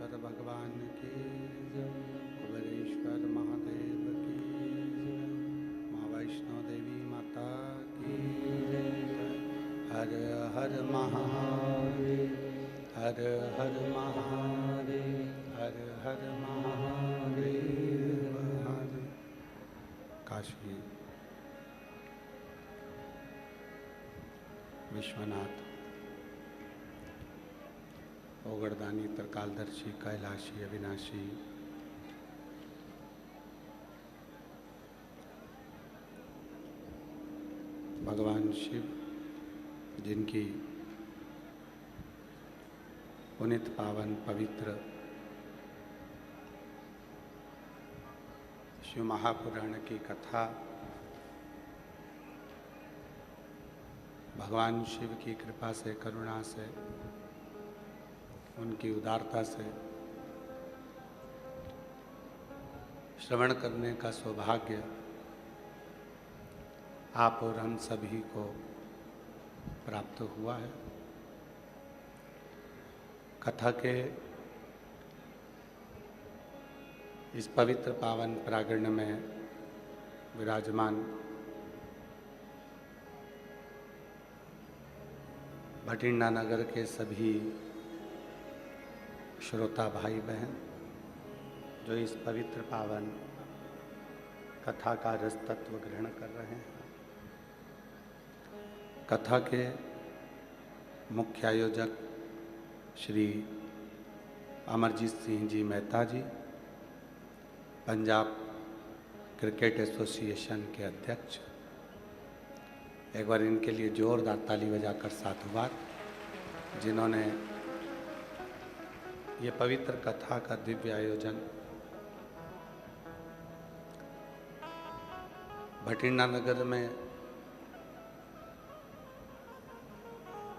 शंकर भगवान की जय, कुबेरेश्वर महादेव की जय, माँ वैष्णो देवी माता की जय। हर हर महादेव, हर हर महादेव, हर हर महादेव। हर काशी विश्वनाथ ओगरदानी त्रिकालदर्शी कैलाशी अविनाशी भगवान शिव, जिनकी पुनित पावन पवित्र शिव महापुराण की कथा भगवान शिव की कृपा से, करुणा से, उनकी उदारता से श्रवण करने का सौभाग्य आप और हम सभी को प्राप्त हुआ है। कथा के इस पवित्र पावन प्रांगण में विराजमान भटिंडा नगर के सभी श्रोता भाई बहन जो इस पवित्र पावन कथा का रस तत्व ग्रहण कर रहे हैं। कथा के मुख्य आयोजक श्री अमरजीत सिंह जी मेहता जी, पंजाब क्रिकेट एसोसिएशन के अध्यक्ष, एक बार इनके लिए जोरदार ताली बजाकर साधुवाद, जिन्होंने ये पवित्र कथा का दिव्य आयोजन भटिंडा नगर में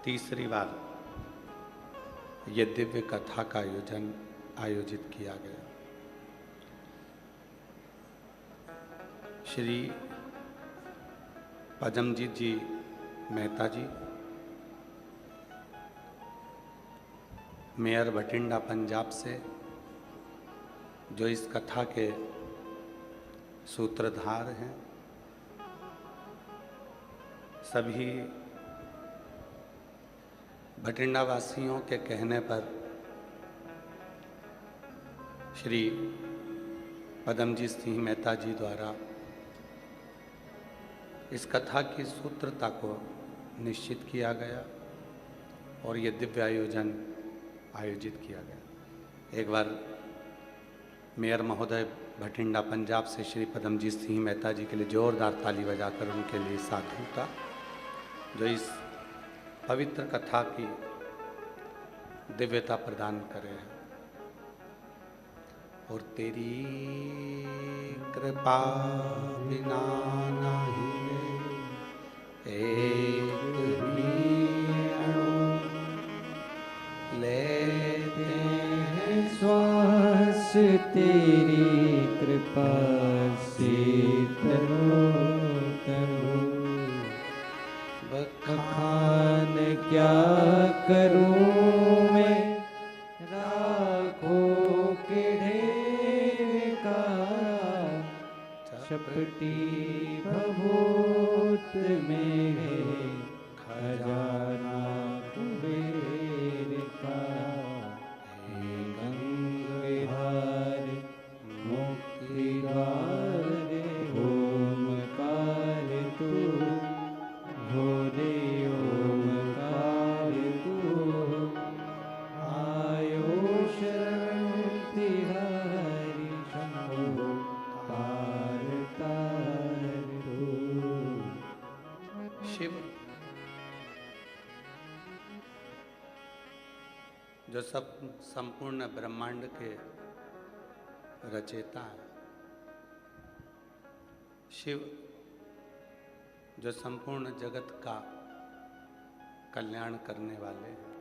तीसरी बार ये दिव्य कथा का आयोजित किया गया। श्री पदमजीत जी मेहता जी, मेयर भटिंडा पंजाब से, जो इस कथा के सूत्रधार हैं, सभी भटिंडा वासियों के कहने पर श्री पदमजीत सिंह मेहता जी द्वारा इस कथा की सूत्रता को निश्चित किया गया और ये दिव्य आयोजित किया गया। एक बार मेयर महोदय भटिंडा पंजाब से श्री पदमजीत सिंह मेहता जी के लिए जोरदार ताली बजाकर उनके लिए साधुता, जो इस पवित्र कथा की दिव्यता प्रदान करे हैं। और तेरी कृपा बिना नहीं एक भी अणु लेते हैं श्वास, तेरी कृपा से तरो तरो। बखान क्या करूं मैं राखों के ढेर का, चपटी भभूत में है खजाना कुबेर का। हे गंगहार मुक्ति द्वार, ओमकार तू भोले, ओमकार तू आयो शरण तिहारी, शंभो तार तार तू। शिव जो सब संपूर्ण ब्रह्मांड के रचयिता है, शिव जो संपूर्ण जगत का कल्याण करने वाले हैं,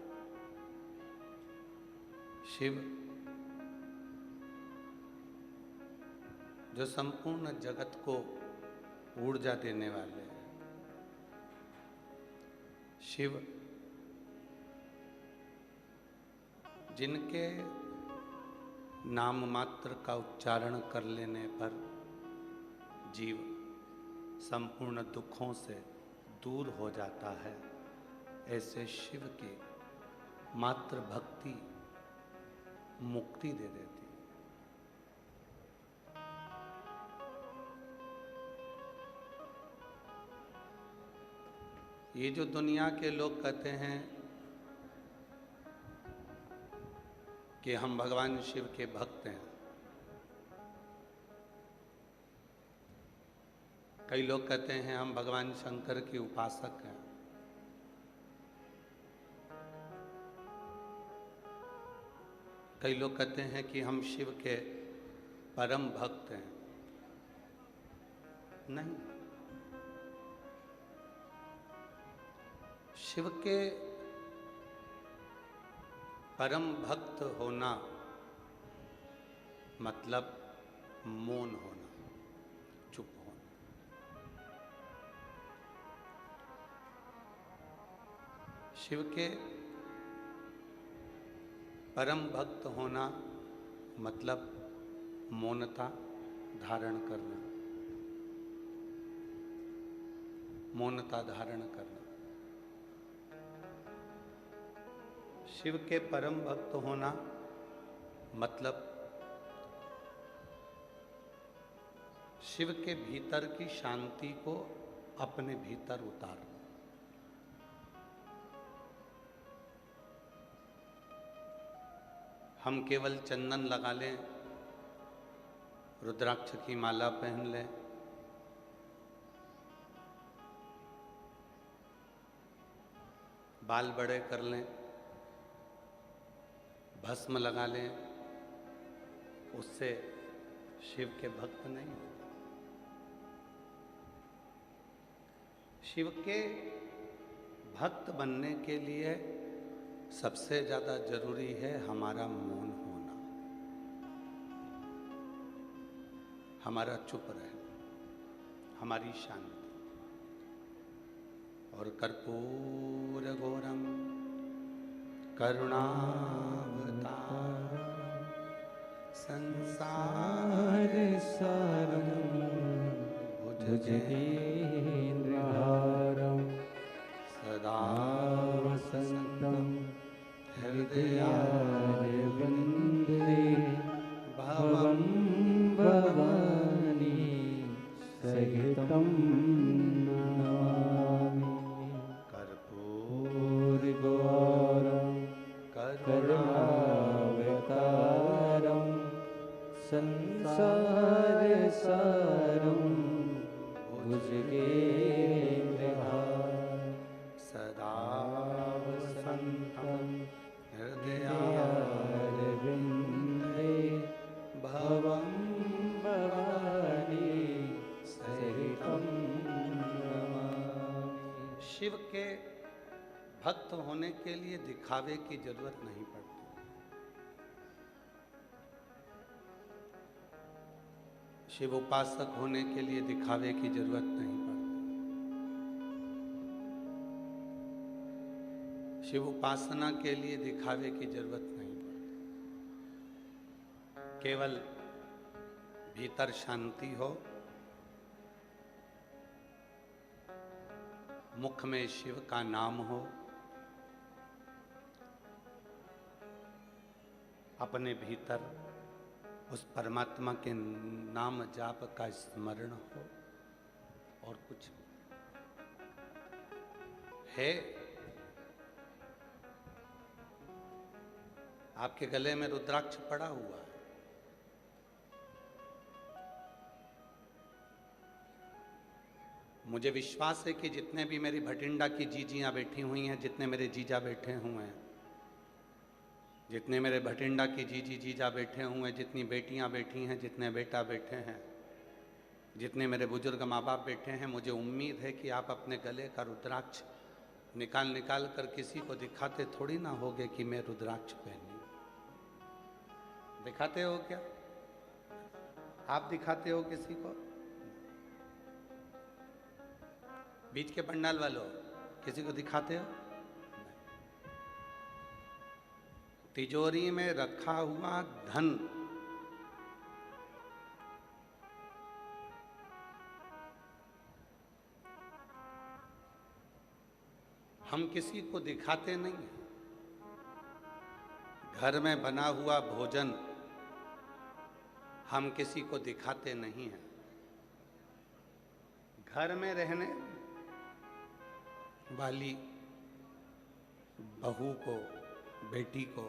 शिव जो संपूर्ण जगत को ऊर्जा देने वाले हैं, शिव जिनके नाम मात्र का उच्चारण कर लेने पर जीव संपूर्ण दुखों से दूर हो जाता है, ऐसे शिव की मात्र भक्ति मुक्ति दे देती। ये जो दुनिया के लोग कहते हैं कि हम भगवान शिव के भक्त हैं, कई लोग कहते हैं हम भगवान शंकर के उपासक हैं, कई लोग कहते हैं कि हम शिव के परम भक्त हैं। नहीं, शिव के परम भक्त होना मतलब मौन होना, चुप होना। शिव के परम भक्त होना मतलब मौनता धारण करना, मौनता धारण करना। शिव के परम भक्त होना मतलब शिव के भीतर की शांति को अपने भीतर उतारना। हम केवल चंदन लगा लें, रुद्राक्ष की माला पहन लें, बाल बड़े कर लें, भस्म लगा लें, उससे शिव के भक्त नहीं होते। शिव के भक्त बनने के लिए सबसे ज्यादा जरूरी है हमारा मौन होना, हमारा चुप रहना, हमारी शांति। और कर्पूर गौरम करुणावतार संसार सारम भुजगेन्द्रहारं सदा वसन्तं हृदयारविन्दे भवं भवानी सहितं नमामि। कर्पूरगौरं करुणावतारं संसारसारं भुजगेन्द्रहारं सदा वसन्तं हृदयारविन्दे भवं भवानी सहितं नमामि। शिव के भक्त होने के लिए दिखावे की जरूरत नहीं पड़ती। शिव उपासक होने के लिए दिखावे की जरूरत नहीं पड़ती। शिव उपासना के लिए दिखावे की जरूरत नहीं पड़ती। केवल भीतर शांति हो, मुख में शिव का नाम हो, अपने भीतर उस परमात्मा के नाम जाप का स्मरण हो, और कुछ है। आपके गले में रुद्राक्ष पड़ा हुआ है, मुझे विश्वास है कि जितने भी मेरी भटिंडा की जीजियां बैठी हुई हैं, जितने मेरे जीजा बैठे हुए हैं, जितने मेरे भटिंडा की जीजा बैठे हुए हैं, जितनी बेटियां बैठी हैं, जितने बेटा बैठे हैं, जितने मेरे बुजुर्ग माँ बाप बैठे हैं, मुझे उम्मीद है कि आप अपने गले का रुद्राक्ष निकाल कर किसी को दिखाते थोड़ी ना होगे कि मैं रुद्राक्ष पहनी। दिखाते हो क्या? आप दिखाते हो किसी को? बीच के पंडाल वालों, किसी को दिखाते हो? तिजोरी में रखा हुआ धन हम किसी को दिखाते नहीं हैं। घर में बना हुआ भोजन हम किसी को दिखाते नहीं हैं। घर में रहने वाली बहू को, बेटी को,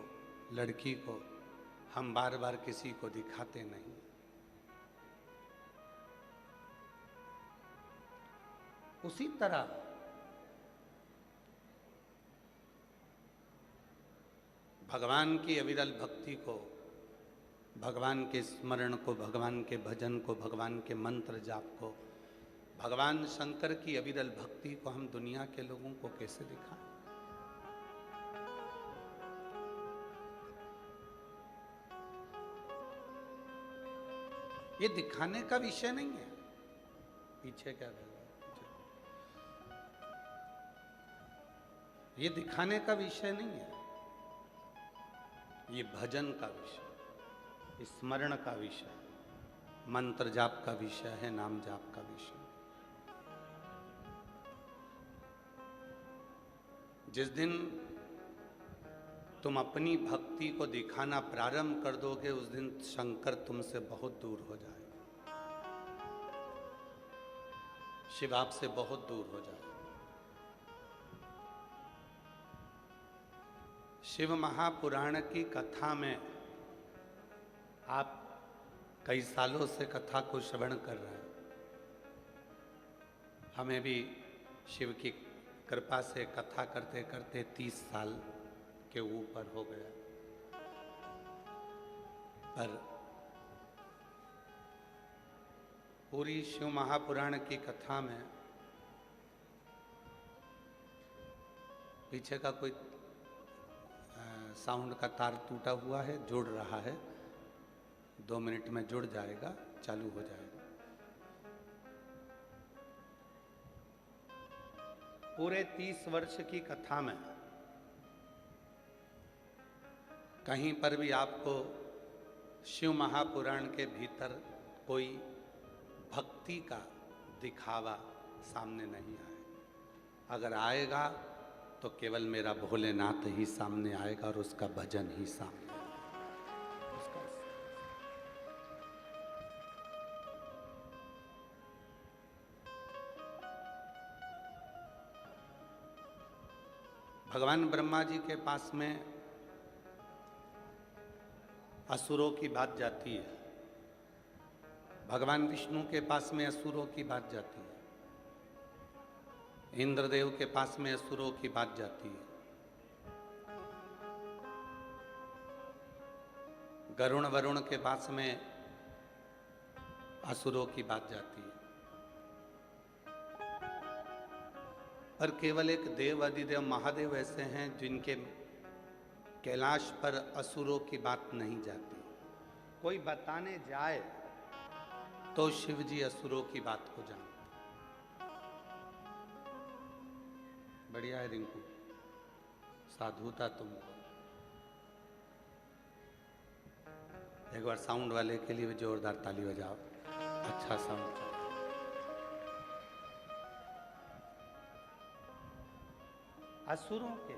लड़की को हम बार बार किसी को दिखाते नहीं। उसी तरह भगवान की अविरल भक्ति को, भगवान के स्मरण को, भगवान के भजन को, भगवान के मंत्र जाप को, भगवान शंकर की अविरल भक्ति को हम दुनिया के लोगों को कैसे दिखाएं? ये दिखाने का विषय नहीं है। पीछे क्या कर रहा है? ये दिखाने का विषय नहीं है। ये भजन का विषय, स्मरण का विषय, मंत्र जाप का विषय है, नाम जाप का विषय। जिस दिन तुम अपनी भक्ति को दिखाना प्रारंभ कर दोगे, उस दिन शंकर तुमसे बहुत दूर हो जाएगा, शिव आपसे बहुत दूर हो जाएगा। शिव महापुराण की कथा में आप कई सालों से कथा को श्रवण कर रहे हैं। हमें भी शिव की कृपा से कथा करते करते 30 साल के ऊपर हो गया। पर पूरी शिव महापुराण की कथा में पीछे का कोई साउंड का तार टूटा हुआ है, जुड़ रहा है। 2 मिनट में जुड़ जाएगा, चालू हो जाएगा। पूरे 30 वर्ष की कथा में कहीं पर भी आपको शिव महापुराण के भीतर कोई भक्ति का दिखावा सामने नहीं आएगा। अगर आएगा तो केवल मेरा भोलेनाथ ही सामने आएगा और उसका भजन ही सामने आएगा। भगवान ब्रह्मा जी के पास में असुरों की बात जाती है, भगवान विष्णु के पास में असुरों की बात जाती है, इंद्रदेव के पास में असुरों की बात जाती है, गरुण वरुण के पास में असुरों की बात जाती है। पर केवल एक देव अधिदेव महादेव ऐसे हैं जिनके कैलाश पर असुरों की बात नहीं जाती। कोई बताने जाए तो शिव जी असुरों की बात को जानते। बढ़िया है रिंकू, साधुता तुमको। एक बार साउंड वाले के लिए भी जोरदार ताली बजाओ। अच्छा साउंड। असुरों के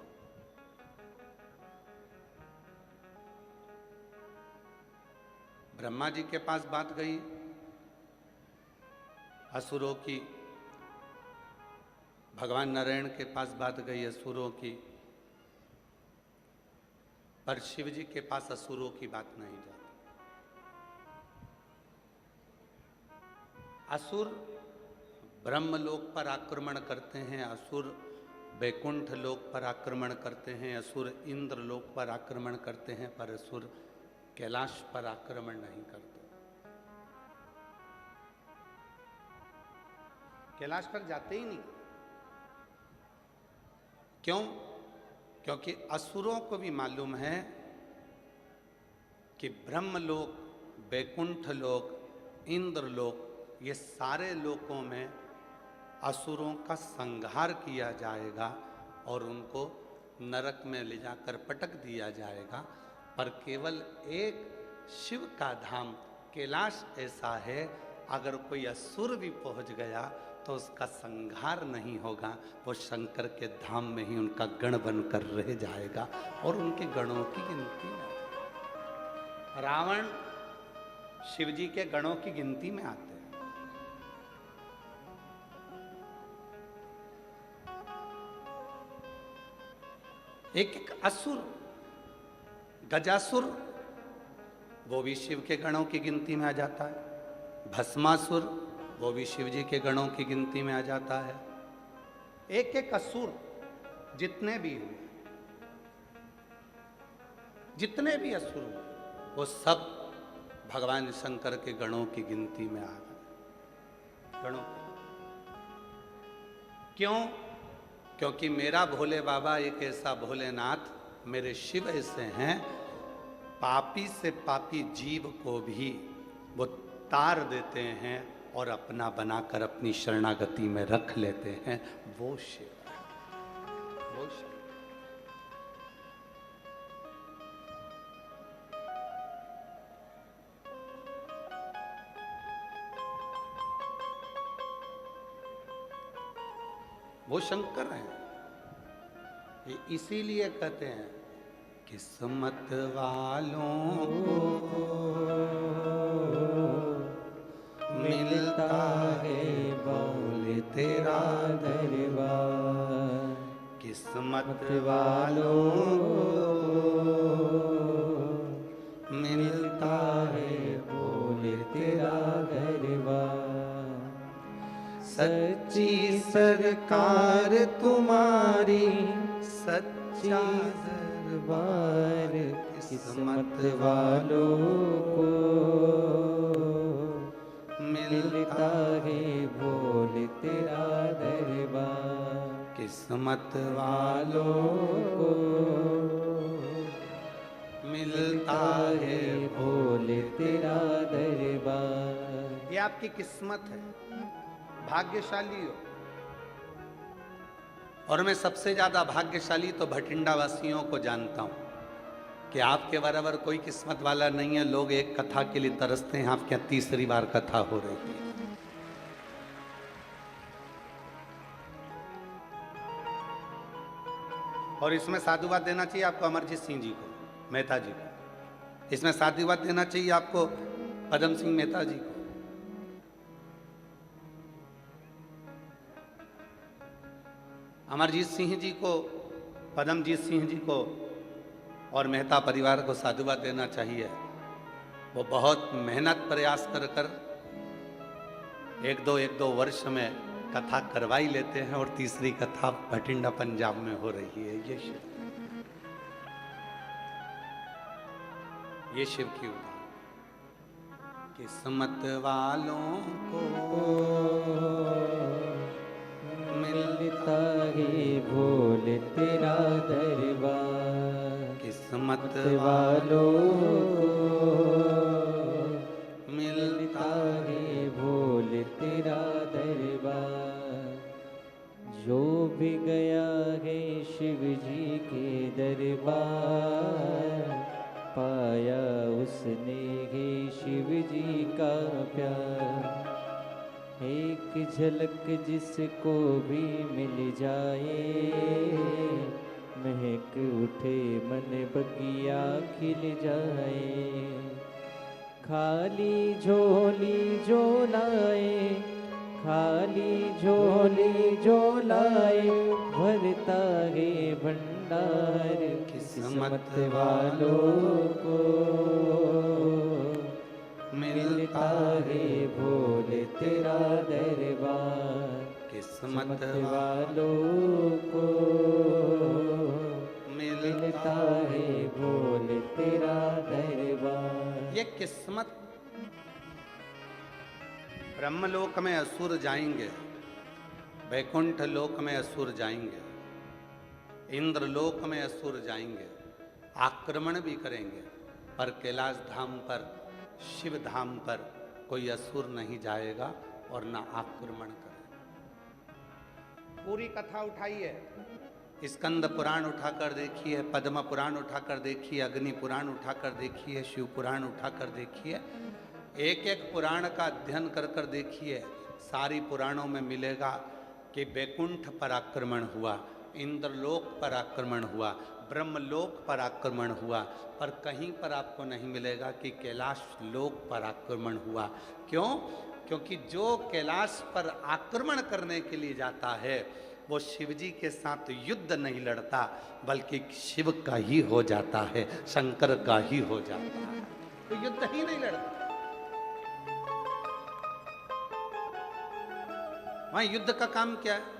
ब्रह्मा जी के पास बात गई असुरों की, भगवान नारायण के पास बात गई असुरों की, पर शिव जी के पास असुरों की बात नहीं जाती। असुर ब्रह्मलोक पर आक्रमण करते हैं, असुर वैकुंठ लोक पर आक्रमण करते हैं, असुर इंद्र लोक पर आक्रमण करते हैं, पर असुर कैलाश पर आक्रमण नहीं करते। कैलाश पर जाते ही नहीं। क्यों? क्योंकि असुरों को भी मालूम है कि ब्रह्मलोक, वैकुंठ लोक, इंद्र लोक, ये सारे लोकों में असुरों का संहार किया जाएगा और उनको नरक में ले जाकर पटक दिया जाएगा। पर केवल एक शिव का धाम कैलाश ऐसा है, अगर कोई असुर भी पहुंच गया तो उसका संहार नहीं होगा, वो शंकर के धाम में ही उनका गण बनकर रह जाएगा और उनके गणों की गिनती में आएगा। रावण शिव जी के गणों की गिनती में आते हैं। एक एक असुर, गजासुर, वो भी शिव के गणों की गिनती में आ जाता है। भस्मासुर, वो भी शिव जी के गणों की गिनती में आ जाता है। एक एक असुर जितने भी हुए, जितने भी असुर हुए, वो सब भगवान शंकर के गणों की गिनती में आ गए। गणों क्यों? क्योंकि मेरा भोले बाबा एक ऐसा भोलेनाथ, मेरे शिव ऐसे हैं, पापी से पापी जीव को भी वो तार देते हैं और अपना बनाकर अपनी शरणागति में रख लेते हैं। वो शिव है, वो शिव। वो शंकर हैं। ये इसीलिए कहते हैं किस्मत वालों को मिलता है बोले तेरा दरबार। किस्मत वालों को मिलता है बोले तेरा दरबार। सच्ची सरकार तुम्हारी सच्चा दरबार। किस्मत वालों को मिलता है बोल तेरा दरबार। किस्मत वालों को मिलता है बोल तेरा दरबार। ये आपकी किस्मत है, भाग्यशाली हो। और मैं सबसे ज्यादा भाग्यशाली तो भटिंडा वासियों को जानता हूं कि आपके बराबर कोई किस्मत वाला नहीं है। लोग एक कथा के लिए तरसते हैं, आपके यहाँ तीसरी बार कथा हो रही है। और इसमें साधुवाद देना चाहिए आपको अमरजीत सिंह जी को, मेहता जी को। इसमें साधुवाद देना चाहिए आपको पदम सिंह मेहता जी को। अमरजीत सिंह जी को, पदमजीत सिंह जी को और मेहता परिवार को साधुवाद देना चाहिए। वो बहुत मेहनत प्रयास कर कर एक दो वर्ष में कथा करवाई लेते हैं और तीसरी कथा भटिंडा पंजाब में हो रही है। ये शिव की उदाहरण। किस्मत वालों को मिलता है बोल तेरा दरबार। किस्मत वालों को मिलता है बोल तेरा दरबार। जो भी गया है शिव जी के दरबार, पाया उसने है शिव जी का प्यार। एक झलक जिसको भी मिल जाए, महक उठे मन बगिया खिल जाए। खाली झोली जो लाए, खाली झोली जो लाए, भरता है भंडार। किस्मत वालों को मिलता है भोले तेरा दरबार। किस्मत वालों को मिलता है भोले तेरा दरबार। ये किस्मत। ब्रह्मलोक में असुर जाएंगे, वैकुंठ लोक में असुर जाएंगे, इंद्रलोक में असुर जाएंगे, आक्रमण भी करेंगे, पर कैलाश धाम पर, शिव धाम पर कोई असुर नहीं जाएगा और ना आक्रमण करेगा। पूरी कथा उठाइए, स्कंद पुराण उठाकर देखिए, पद्म पुराण उठाकर देखिए, अग्नि पुराण उठाकर देखिए, शिव पुराण उठाकर देखिए। एक एक पुराण का अध्ययन कर कर देखिए सारी पुराणों में मिलेगा कि वैकुंठ पर आक्रमण हुआ, इंद्रलोक पर आक्रमण हुआ, ब्रह्मलोक पर आक्रमण हुआ, पर कहीं पर आपको नहीं मिलेगा कि कैलाश लोक पर आक्रमण हुआ। क्यों? क्योंकि जो कैलाश पर आक्रमण करने के लिए जाता है वो शिव जी के साथ युद्ध नहीं लड़ता, बल्कि शिव का ही हो जाता है, शंकर का ही हो जाता है, तो युद्ध ही नहीं लड़ता। वहां युद्ध का काम क्या है?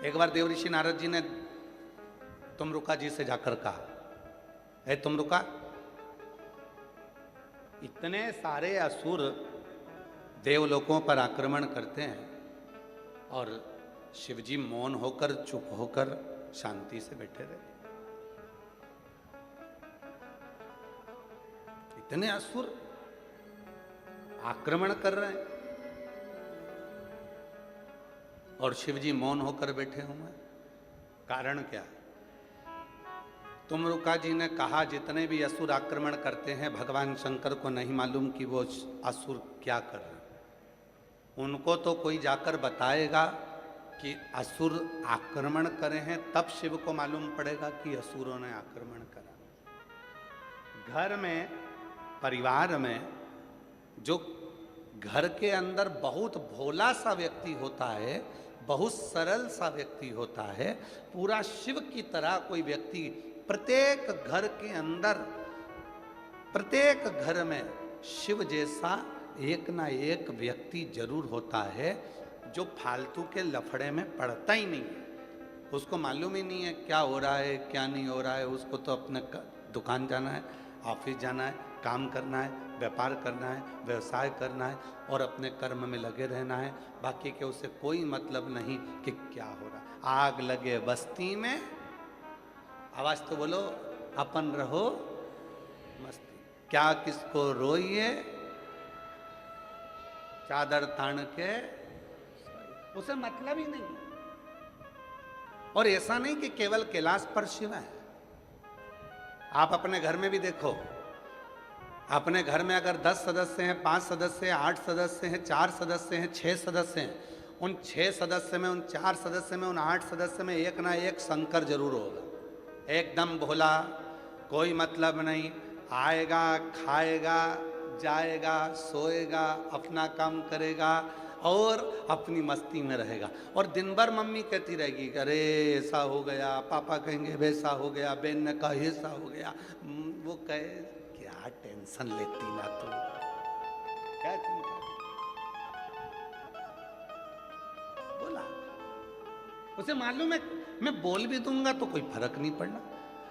एक बार देवऋषि नारद जी ने तुमरुका जी से जाकर कहा, है तुमरुका, इतने सारे असुर देवलोकों पर आक्रमण करते हैं और शिवजी मौन होकर, चुप होकर, शांति से बैठे रहे। इतने असुर आक्रमण कर रहे हैं और शिवजी मौन होकर बैठे हुए हैं। कारण क्या? तुमरुका जी ने कहा जितने भी असुर आक्रमण करते हैं भगवान शंकर को नहीं मालूम कि वो असुर क्या कर रहे हैं। उनको तो कोई जाकर बताएगा कि असुर आक्रमण करे हैं, तब शिव को मालूम पड़ेगा कि असुरों ने आक्रमण करा। घर में, परिवार में जो घर के अंदर बहुत भोला सा व्यक्ति होता है, बहुत सरल सा व्यक्ति होता है, पूरा शिव की तरह कोई व्यक्ति प्रत्येक घर के अंदर, प्रत्येक घर में शिव जैसा एक ना एक व्यक्ति जरूर होता है जो फालतू के लफड़े में पड़ता ही नहीं है। उसको मालूम ही नहीं है क्या हो रहा है क्या नहीं हो रहा है। उसको तो अपने दुकान जाना है, ऑफिस जाना है, काम करना है, व्यापार करना है, व्यवसाय करना है और अपने कर्म में लगे रहना है। बाकी के उसे कोई मतलब नहीं कि क्या हो रहा है। आग लगे बस्ती में, आवाज तो बोलो, अपन रहो मस्ती, क्या किसको रोइए, चादर तान के, उसे मतलब ही नहीं। और ऐसा नहीं कि केवल कैलाश पर शिव है। आप अपने घर में भी देखो, अपने घर में अगर 10 सदस्य हैं, 5 सदस्य हैं, 8 सदस्य हैं, 4 सदस्य हैं, 6 सदस्य हैं, उन 6 सदस्य में, उन 4 सदस्य में, उन 8 सदस्य में एक ना एक शंकर जरूर होगा। एकदम भोला, कोई मतलब नहीं, आएगा, खाएगा, जाएगा, सोएगा, अपना काम करेगा और अपनी मस्ती में रहेगा। और दिन भर मम्मी कहती रहेगी अरे ऐसा हो गया, पापा कहेंगे वैसा हो गया, बहन ने कहा ऐसा हो गया। वो कहे क्या टेंशन लेती ना तू, क्या चिंता। बोला, उसे मालूम है मैं बोल भी दूंगा तो कोई फर्क नहीं पड़ना,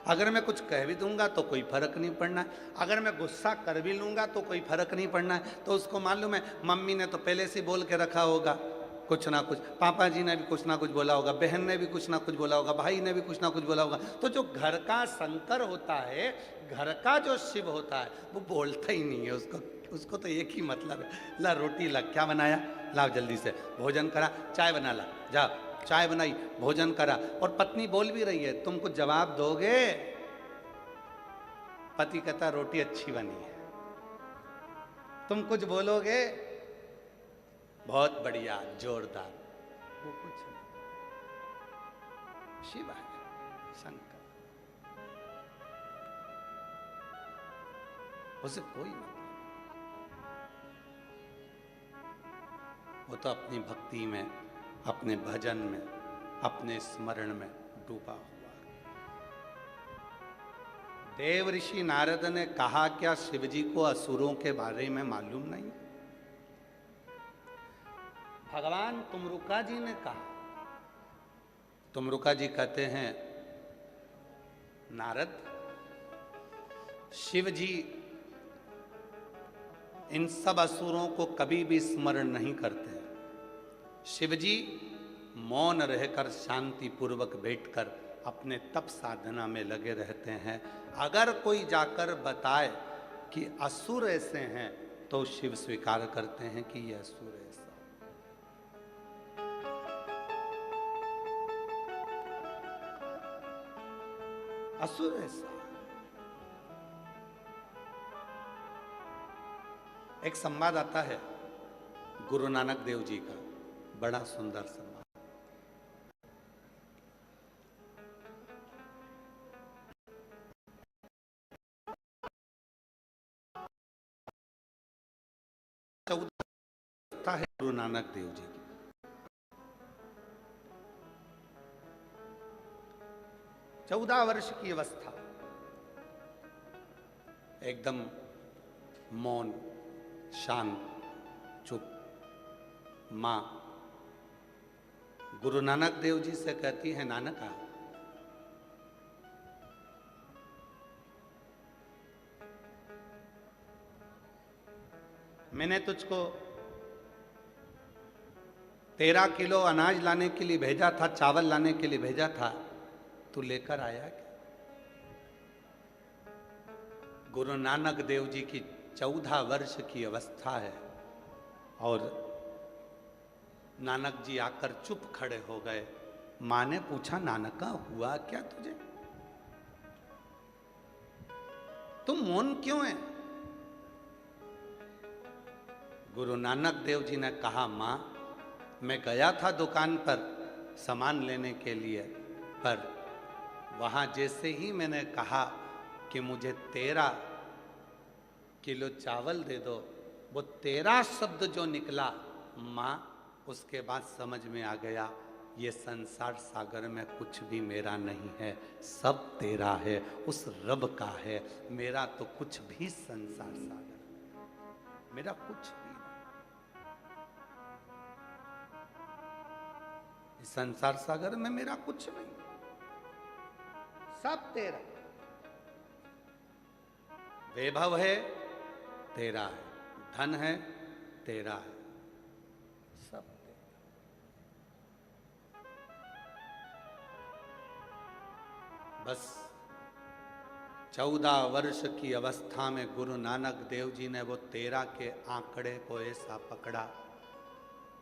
अगर मैं कुछ कह भी दूंगा तो कोई फर्क नहीं पड़ना है, अगर मैं गुस्सा कर भी लूंगा तो कोई फर्क नहीं पड़ना है। तो उसको मालूम है मम्मी ने तो पहले से बोल के रखा होगा कुछ ना कुछ, पापा जी ने भी कुछ ना कुछ बोला होगा, बहन ने भी कुछ ना कुछ बोला होगा, भाई ने भी कुछ ना कुछ बोला होगा। तो जो घर का शंकर होता है, घर का जो शिव होता है, वो बोलता ही नहीं है। उसको तो एक ही मतलब है, ला रोटी ला, क्या बनाया, लाओ जल्दी से, भोजन करा, चाय बना ला, जा चाय बनाई, भोजन करा। और पत्नी बोल भी रही है तुम कुछ जवाब दोगे, पति कहता रोटी अच्छी बनी है, तुम कुछ बोलोगे बहुत बढ़िया, जोरदार। वो कुछ नहीं, शिव है, शंकर, उसे कोई मतलब, वो तो अपनी भक्ति में, अपने भजन में, अपने स्मरण में डूबा हुआ। देव ऋषि नारद ने कहा क्या शिवजी को असुरों के बारे में मालूम नहीं? भगवान तुमरुका जी ने कहा। तुमरुका जी कहते हैं नारद, शिव जी इन सब असुरों को कभी भी स्मरण नहीं करते। शिवजी मौन रहकर, शांति पूर्वक बैठकर अपने तप साधना में लगे रहते हैं। अगर कोई जाकर बताए कि असुर ऐसे हैं तो शिव स्वीकार करते हैं कि ये असुर ऐसा। असुर ऐसा, एक संवाद आता है गुरु नानक देव जी का, बड़ा सुंदर संवाद। चौदह है गुरु नानक देव जी की। 14 वर्ष की अवस्था, एकदम मौन, शांत, चुप। मां गुरु नानक देव जी से कहती है, नानका, मैंने तुझको 13 किलो अनाज लाने के लिए भेजा था, चावल लाने के लिए भेजा था, तू लेकर आया क्या? गुरु नानक देव जी की 14 वर्ष की अवस्था है और नानक जी आकर चुप खड़े हो गए। मां ने पूछा, नानका हुआ क्या तुझे? तुम मौन क्यों है? गुरु नानक देव जी ने कहा, मां, मैं गया था दुकान पर सामान लेने के लिए, पर वहां जैसे ही मैंने कहा कि मुझे 13 किलो चावल दे दो, वो 13 शब्द जो निकला, मां, उसके बाद समझ में आ गया ये संसार सागर में कुछ भी मेरा नहीं है, सब तेरा है, उस रब का है। मेरा तो कुछ भी संसार सागर, मेरा कुछ भी नहीं। इस संसार सागर में मेरा कुछ नहीं, सब तेरा। वैभव है तेरा है, धन है तेरा है, सब तेरा। बस 14 वर्ष की अवस्था में गुरु नानक देव जी ने वो 13 के आंकड़े को ऐसा पकड़ा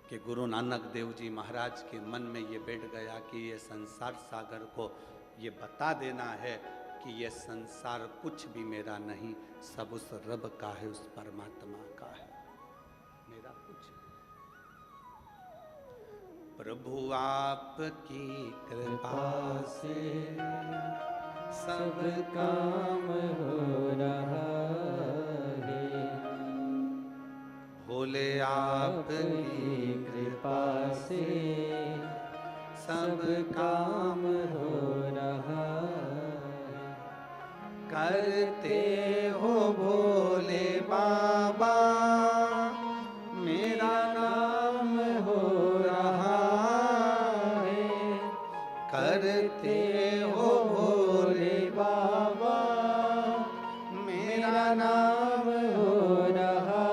कि गुरु नानक देव जी महाराज के मन में ये बैठ गया कि ये संसार सागर को ये बता देना है कि ये संसार कुछ भी मेरा नहीं, सब उस रब का है, उस परमात्मा का है, मेरा कुछ नहीं। प्रभु आपकी कृपा से सब काम हो रहा है, भोले आपकी कृपा से सब काम हो रहा है। करते हो भोले बाबा, मेरा नाम हो रहा है। करते हो भोले बाबा, मेरा नाम हो रहा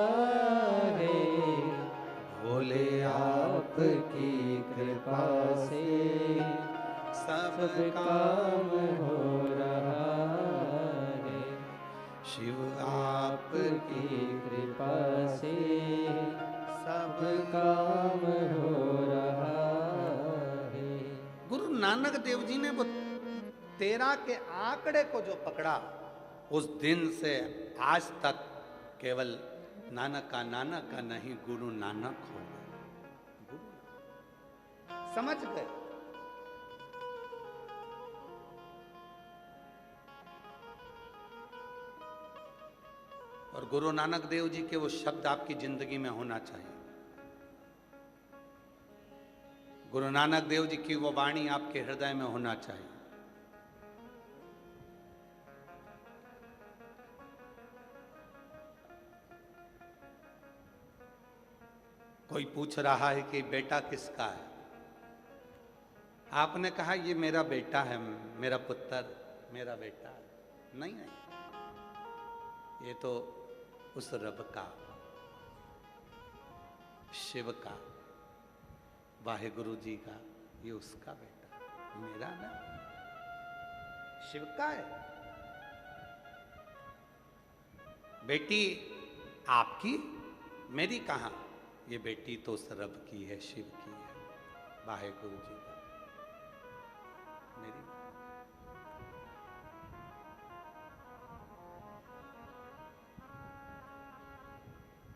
है। भोले आपकी कृपा से सब सब काम हो रहा है। शिव आपकी कृपा से सब सब काम हो रहा है। गुरु नानक देव जी ने वो 13 के आंकड़े को जो पकड़ा, उस दिन से आज तक केवल नानक का नहीं, गुरु नानक हो गए। समझ गए। और गुरु नानक देव जी के वो शब्द आपकी जिंदगी में होना चाहिए। गुरु नानक देव जी की वो वाणी आपके हृदय में होना चाहिए। कोई पूछ रहा है कि बेटा किसका है, आपने कहा ये मेरा बेटा है, मेरा पुत्र, मेरा बेटा है। नहीं नहीं, ये तो उस रब का, शिव का, वाहेगुरु जी का, ये उसका बेटा, मेरा ना, शिव का है। बेटी आपकी, मेरी कहां? ये बेटी तो उस रब की है, शिव की है, वाहेगुरु जी का, मेरी।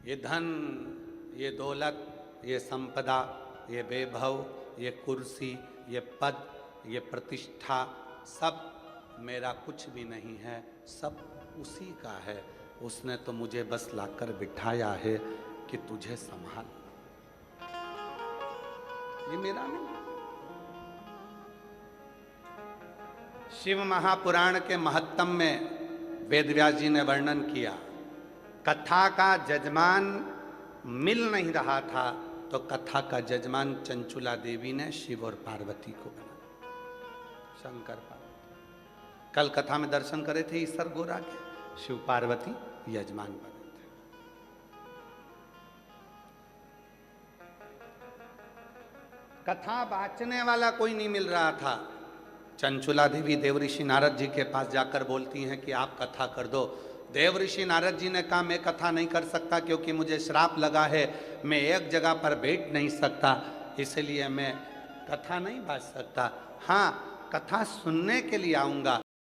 ये धन, ये दौलत, ये संपदा, ये वैभव, ये कुर्सी, ये पद, ये प्रतिष्ठा, सब मेरा कुछ भी नहीं है, सब उसी का है। उसने तो मुझे बस लाकर बिठाया है कि तुझे संभाल, ये मेरा नहीं। शिव महापुराण के महत्तम में वेदव्यास जी ने वर्णन किया, कथा का जजमान मिल नहीं रहा था तो कथा का जजमान चंचुला देवी ने शिव और पार्वती को बना, शंकर पार्वती। कल कथा में दर्शन करे थे ईश्वर गोरा के, शिव पार्वती यजमान बने थे। कथा बांचने वाला कोई नहीं मिल रहा था। चंचुला देवी देवऋषि नारद जी के पास जाकर बोलती हैं कि आप कथा कर दो। देवऋषि नारद जी ने कहा मैं कथा नहीं कर सकता क्योंकि मुझे श्राप लगा है, मैं एक जगह पर बैठ नहीं सकता, इसलिए मैं कथा नहीं बांच सकता। हाँ, कथा सुनने के लिए आऊँगा,